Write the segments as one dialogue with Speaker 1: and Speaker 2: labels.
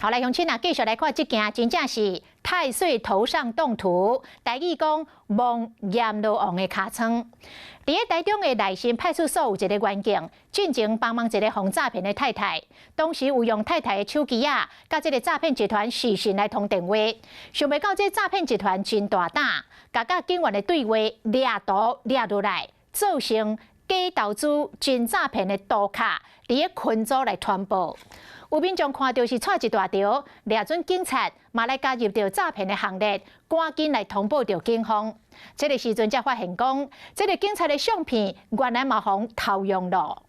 Speaker 1: 好，来乡亲啊，继续来看这件，真正是太岁头上动土，台语讲望阎罗王的尻川。伫个台中的内心派出所有一个员警，进前帮忙一个防诈骗的太太，当时有用太太的手机啊，甲这个诈骗集团时讯来通电话，想袂到这诈骗集团真大胆，甲警员的对话掠图掠落来，造成假投资真诈骗的图卡，伫个群组来传播。有民众看到是错一大条，掠准警察嘛来加入到诈骗的行列，赶紧来通报到警方。这个时阵才发现讲，这个警察的相片原来嘛互偷用了。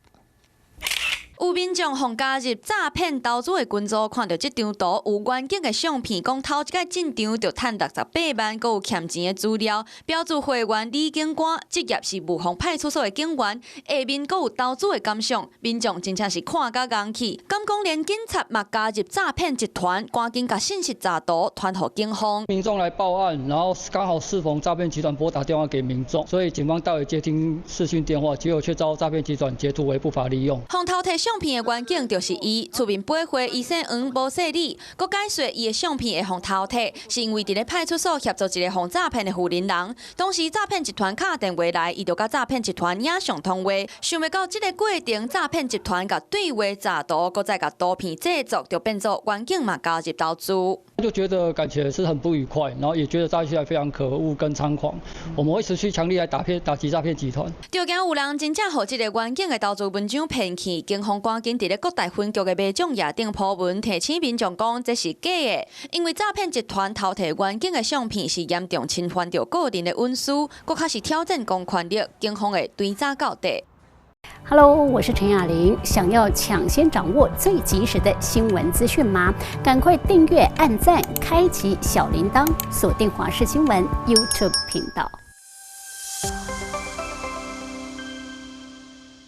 Speaker 2: 有民众互加入诈骗投资的群组，看到这张图有远景的相片，讲头一届进场就赚68万，佮有欠钱的资料，标注会员李警官，职业是雾峰派出所的警员，下面佮有投资的感想，民众真正是看甲硬气，敢讲连警察嘛加入诈骗集团，赶紧甲信息查图传互警方。
Speaker 3: 民众来报案，然后刚好适逢诈骗集团拨打电话给民众，所以警方代为接听视讯电话，结果却遭诈骗集团截图为不法利用。
Speaker 2: 互偷摕相片的原景就是伊，出面八岁，医生黄无说理，佮解说伊的相片会互偷摕，是因为伫咧派出所协助一个互诈骗的负责人。当时诈骗集团敲电话来，伊就甲诈骗集团影像通话，想袂到这个过程，诈骗集团甲对话查图，佮再甲图片制作，就变作原景嘛加入投资。
Speaker 3: 就觉得感觉是很不愉快，然后也觉得诈骗集团非常可恶跟猖狂，我们会持续强力来打击诈骗集团。
Speaker 2: 就惊有人真正互这个原景的投资文章骗去，警方赶紧伫咧各大分局的卖种页顶铺文，提醒民众讲这是假的，因为诈骗集团偷摕原景的相片是严重侵犯到个人的隐私，佫开始挑战公权力，警方会追查到底。
Speaker 4: Hello， 我是陈雅玲。想要抢先掌握最及时的新闻资讯吗？赶快订阅、按赞、开启小铃铛，锁定华视新闻 YouTube 频道。